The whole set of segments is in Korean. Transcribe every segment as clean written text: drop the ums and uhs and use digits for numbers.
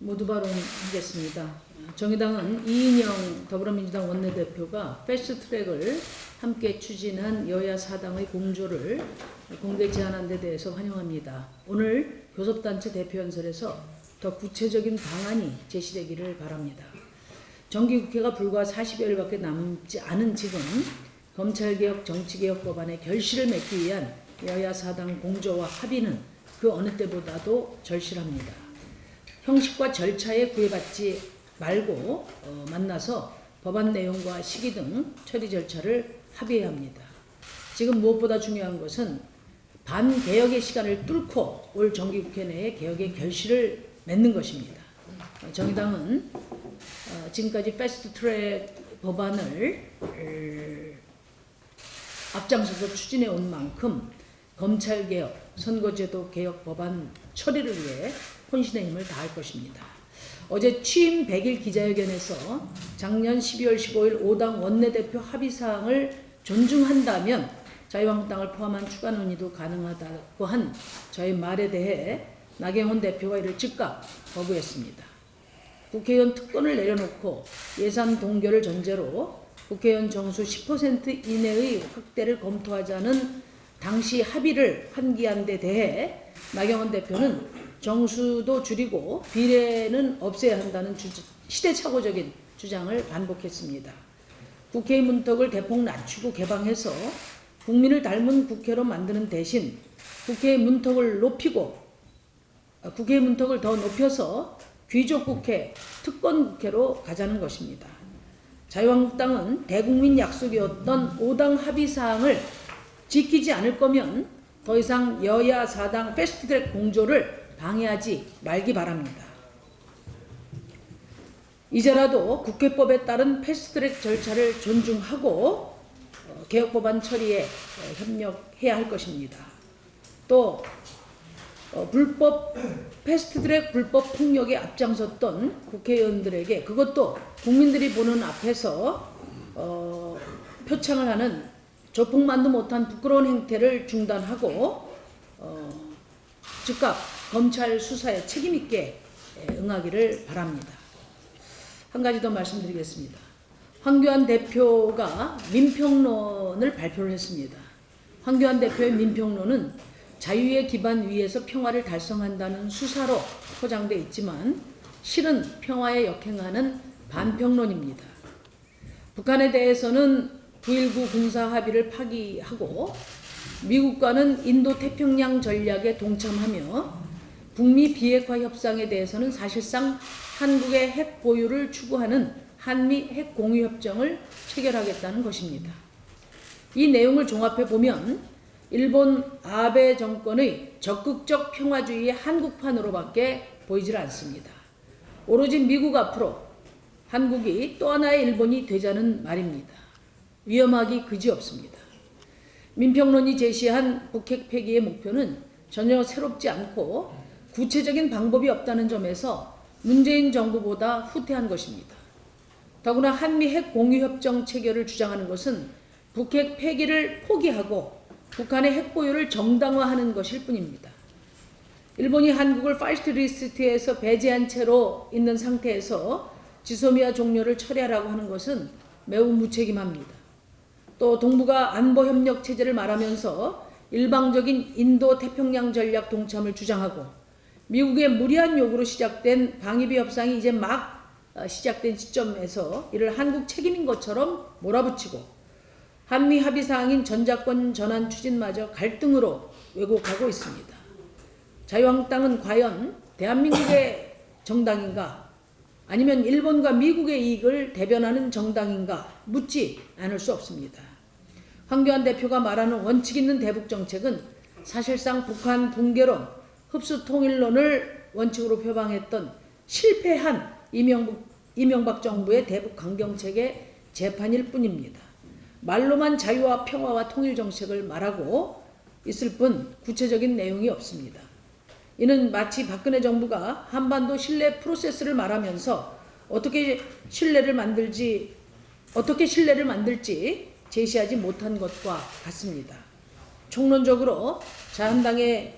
모두 발언하겠습니다. 정의당은 이인영 더불어민주당 원내대표가 패스트트랙을 함께 추진한 여야 사당의 공조를 공개 제안한 데 대해서 환영합니다. 오늘 교섭단체 대표연설에서 더 구체적인 방안이 제시되기를 바랍니다. 정기국회가 불과 40여일밖에 남지 않은 지금 검찰개혁, 정치개혁 법안의 결실을 맺기 위한 여야 사당 공조와 합의는 그 어느 때보다도 절실합니다. 형식과 절차에 구애받지 말고 만나서 법안 내용과 시기 등 처리 절차를 합의해야 합니다. 지금 무엇보다 중요한 것은 반개혁의 시간을 뚫고 올 정기국회 내에 개혁의 결실을 맺는 것입니다. 정의당은 지금까지 패스트트랙 법안을 앞장서서 추진해 온 만큼 검찰개혁, 선거제도 개혁 법안 처리를 위해 혼신의 힘을 다할 것입니다. 어제 취임 100일 기자회견에서 작년 12월 15일 5당 원내대표 합의사항을 존중한다면 자유한국당을 포함한 추가 논의도 가능하다고 한 저의 말에 대해 나경원 대표가 이를 즉각 거부했습니다. 국회의원 특권을 내려놓고 예산 동결을 전제로 국회의원 정수 10% 이내의 확대를 검토하자는 당시 합의를 환기한 데 대해 나경원 대표는 정수도 줄이고 비례는 없애야 한다는 시대착오적인 주장을 반복했습니다. 국회의 문턱을 대폭 낮추고 개방해서 국민을 닮은 국회로 만드는 대신 국회의 문턱을 더 높여서 귀족국회, 특권국회로 가자는 것입니다. 자유한국당은 대국민 약속이었던 5당 합의사항을 지키지 않을 거면 더 이상 여야 4당 패스트트랙 공조를 방해하지 말기 바랍니다. 이제라도 국회법에 따른 패스트트랙 절차를 존중하고 개혁법안 처리에 협력해야 할 것입니다. 또 패스트트랙 불법 폭력에 앞장섰던 국회의원들에게 그것도 국민들이 보는 앞에서 표창을 하는 조폭만도 못한 부끄러운 행태를 중단하고 즉각 검찰 수사에 책임있게 응하기를 바랍니다. 한 가지 더 말씀드리겠습니다. 황교안 대표가 민평론을 발표를 했습니다. 황교안 대표의 민평론은 자유의 기반 위에서 평화를 달성한다는 수사로 포장되어 있지만 실은 평화에 역행하는 반평론입니다. 북한에 대해서는 9.19 군사합의를 파기하고 미국과는 인도태평양 전략에 동참하며 북미 비핵화 협상에 대해서는 사실상 한국의 핵 보유를 추구하는 한미 핵 공유 협정을 체결하겠다는 것입니다. 이 내용을 종합해 보면 일본 아베 정권의 적극적 평화주의의 한국판으로밖에 보이질 않습니다. 오로지 미국 앞으로 한국이 또 하나의 일본이 되자는 말입니다. 위험하기 그지없습니다. 민평론이 제시한 북핵 폐기의 목표는 전혀 새롭지 않고 구체적인 방법이 없다는 점에서 문재인 정부보다 후퇴한 것입니다. 더구나 한미 핵 공유협정 체결을 주장하는 것은 북핵 폐기를 포기하고 북한의 핵 보유를 정당화하는 것일 뿐입니다. 일본이 한국을 파스트 리스트에서 배제한 채로 있는 상태에서 지소미아 종료를 철회하라고 하는 것은 매우 무책임합니다. 또 동북아 안보협력 체제를 말하면서 일방적인 인도 태평양 전략 동참을 주장하고 미국의 무리한 요구로 시작된 방위비 협상이 이제 막 시작된 시점에서 이를 한국 책임인 것처럼 몰아붙이고 한미 합의사항인 전자권 전환 추진마저 갈등으로 왜곡하고 있습니다. 자유한국당은 과연 대한민국의 정당인가 아니면 일본과 미국의 이익을 대변하는 정당인가 묻지 않을 수 없습니다. 황교안 대표가 말하는 원칙 있는 대북 정책은 사실상 북한 붕괴론, 흡수 통일론을 원칙으로 표방했던 실패한 이명박 정부의 대북 강경책의 재판일 뿐입니다. 말로만 자유와 평화와 통일 정책을 말하고 있을 뿐 구체적인 내용이 없습니다. 이는 마치 박근혜 정부가 한반도 신뢰 프로세스를 말하면서 어떻게 신뢰를 만들지 제시하지 못한 것과 같습니다. 총론적으로 자한당의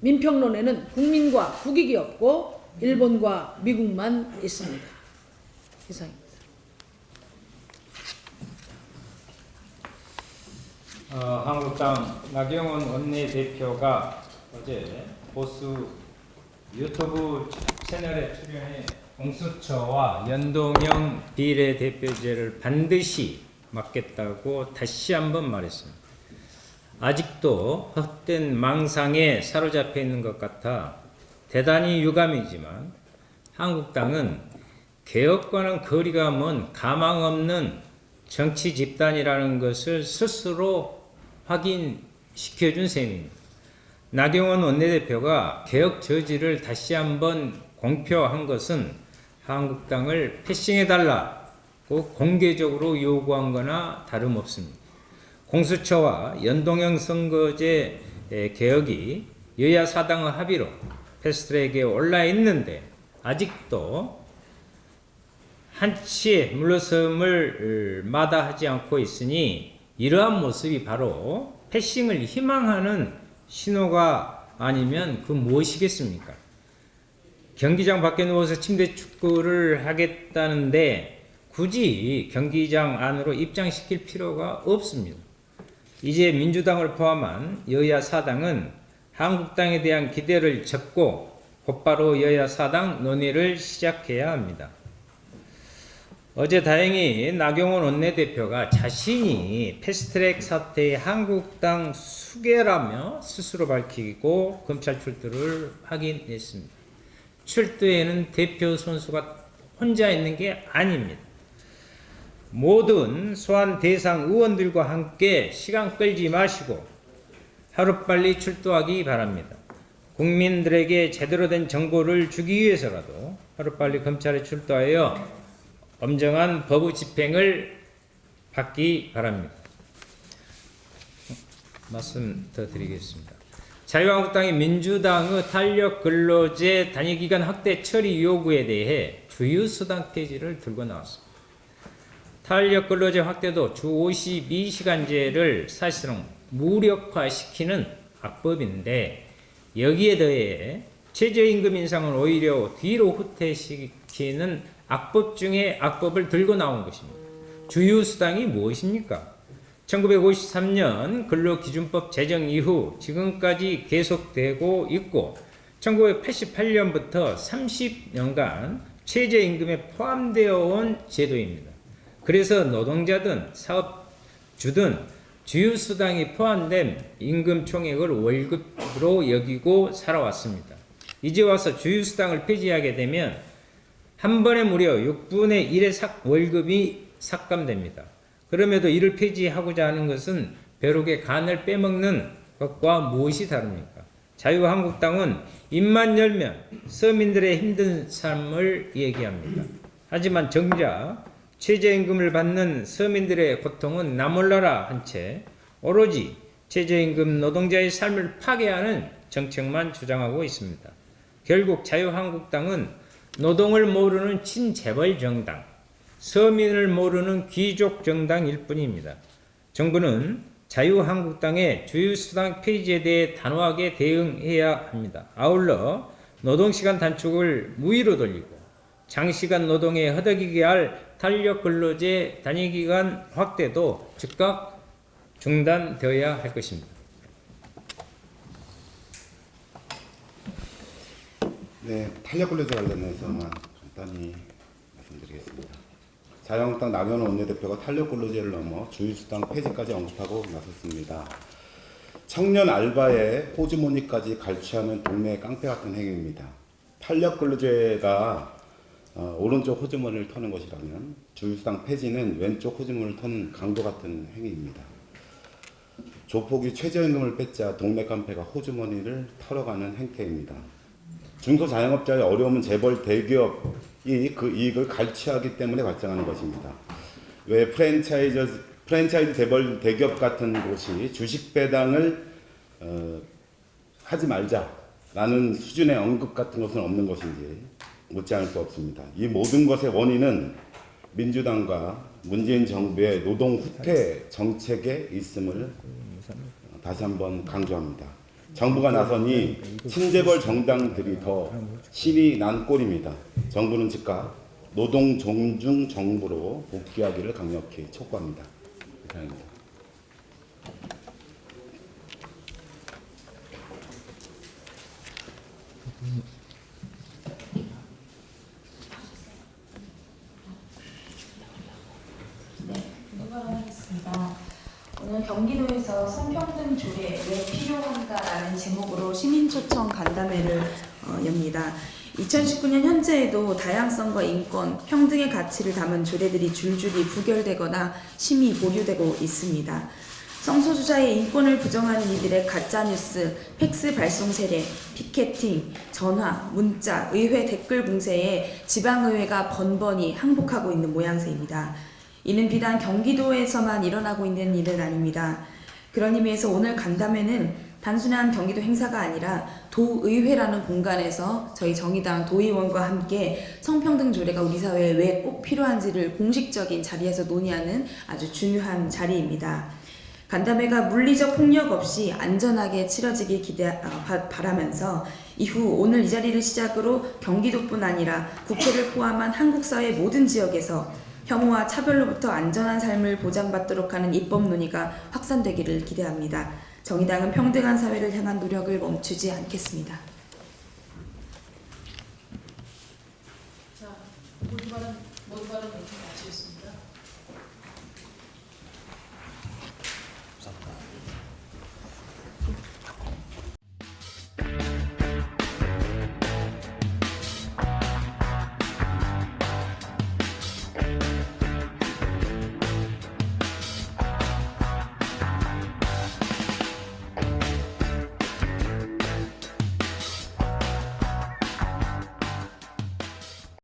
민평론에는 국민과 국익이 없고 일본과 미국만 있습니다. 이상입니다. 한국당 나경원 원내대표가 어제 보수 유튜브 채널에 출연해 공수처와 연동형 비례대표제를 반드시 막겠다고 다시 한번 말했습니다. 아직도 헛된 망상에 사로잡혀 있는 것 같아 대단히 유감이지만 한국당은 개혁과는 거리가 먼 가망 없는 정치 집단이라는 것을 스스로 확인시켜준 셈입니다. 나경원 원내대표가 개혁 저지를 다시 한번 공표한 것은 한국당을 패싱해달라고 공개적으로 요구한 거나 다름없습니다. 공수처와 연동형 선거제 개혁이 여야 사당의 합의로 패스트트랙에 올라 있는데 아직도 한치의 물러섬을 마다하지 않고 있으니 이러한 모습이 바로 패싱을 희망하는 신호가 아니면 그 무엇이겠습니까? 경기장 밖에 누워서 침대 축구를 하겠다는데 굳이 경기장 안으로 입장시킬 필요가 없습니다. 이제 민주당을 포함한 여야 사당은 한국당에 대한 기대를 접고 곧바로 여야 사당 논의를 시작해야 합니다. 어제 다행히 나경원 원내대표가 자신이 패스트트랙 사태의 한국당 수괴라며 스스로 밝히고 검찰 출두를 확인했습니다. 출두에는 대표 선수가 혼자 있는 게 아닙니다. 모든 소환 대상 의원들과 함께 시간 끌지 마시고 하루빨리 출두하기 바랍니다. 국민들에게 제대로 된 정보를 주기 위해서라도 하루빨리 검찰에 출두하여 엄정한 법의 집행을 받기 바랍니다. 말씀 더 드리겠습니다. 자유한국당이 민주당의 탄력 근로제 단위기간 확대 처리 요구에 대해 주유수당 폐지를 들고 나왔습니다. 탄력 근로제 확대도 주 52시간제를 사실상 무력화시키는 악법인데 여기에 더해 최저임금 인상을 오히려 뒤로 후퇴시키는 악법 중에 악법을 들고 나온 것입니다. 주유수당이 무엇입니까? 1953년 근로기준법 제정 이후 지금까지 계속되고 있고 1988년부터 30년간 최저임금에 포함되어 온 제도입니다. 그래서 노동자든 사업주든 주유수당이 포함된 임금 총액을 월급으로 여기고 살아왔습니다. 이제 와서 주유수당을 폐지하게 되면 한 번에 무려 6분의 1의 월급이 삭감됩니다. 그럼에도 이를 폐지하고자 하는 것은 벼룩의 간을 빼먹는 것과 무엇이 다릅니까? 자유한국당은 입만 열면 서민들의 힘든 삶을 얘기합니다. 하지만 정작 최저임금을 받는 서민들의 고통은 나몰라라 한 채 오로지 최저임금 노동자의 삶을 파괴하는 정책만 주장하고 있습니다. 결국 자유한국당은 노동을 모르는 친재벌 정당, 서민을 모르는 귀족 정당일 뿐입니다. 정부는 자유한국당의 주유수당 폐지에 대해 단호하게 대응해야 합니다. 아울러 노동시간 단축을 무위로 돌리고 장시간 노동에 허덕이게 할 탄력근로제 단위기간 확대도 즉각 중단되어야 할 것입니다. 네, 탄력근로제 관련해서만 간단히 말씀드리겠습니다. 자유한국당 나경원 원내대표가 탄력근로제를 넘어 주유수당 폐지까지 언급하고 나섰습니다. 청년 알바에 호주머니까지 갈취하는 동네 깡패 같은 행위입니다. 탄력근로제가 오른쪽 호주머니를 터는 것이라면 주유수당 폐지는 왼쪽 호주머니를 터는 강도 같은 행위입니다. 조폭이 최저임금을 뺏자 동네 깡패가 호주머니를 털어가는 행태입니다. 중소자영업자의 어려움은 재벌 대기업이 그 이익을 갈취하기 때문에 발생하는 것입니다. 왜 프랜차이즈 재벌 대기업 같은 곳이 주식 배당을 하지 말자라는 수준의 언급 같은 것은 없는 것인지 묻지 않을 수 없습니다. 이 모든 것의 원인은 민주당과 문재인 정부의 노동 후퇴 정책에 있음을 다시 한번 강조합니다. 정부가 나서니 친재벌 정당들이 더 신이 난 꼴입니다. 정부는 즉각 노동 존중 정부로 복귀하기를 강력히 촉구합니다. 이상입니다. 하겠습니다. 오늘 경기도에서 성평등 조례 왜 필요한가라는 제목으로 시민초청 간담회를 엽니다. 2019년 현재에도 다양성과 인권, 평등의 가치를 담은 조례들이 줄줄이 부결되거나 심의 보류되고 있습니다. 성소수자의 인권을 부정하는 이들의 가짜뉴스, 팩스 발송 세례, 피켓팅, 전화, 문자, 의회 댓글 공세에 지방의회가 번번이 항복하고 있는 모양새입니다. 이는 비단 경기도에서만 일어나고 있는 일은 아닙니다. 그런 의미에서 오늘 간담회는 단순한 경기도 행사가 아니라 도의회라는 공간에서 저희 정의당 도의원과 함께 성평등 조례가 우리 사회에 왜 꼭 필요한지를 공식적인 자리에서 논의하는 아주 중요한 자리입니다. 간담회가 물리적 폭력 없이 안전하게 치러지길 바라면서 이후 오늘 이 자리를 시작으로 경기도뿐 아니라 국회를 포함한 한국 사회 모든 지역에서 혐오와 차별로부터 안전한 삶을 보장받도록 하는 입법 논의가 확산되기를 기대합니다. 정의당은 평등한 사회를 향한 노력을 멈추지 않겠습니다. 자, 모두 발언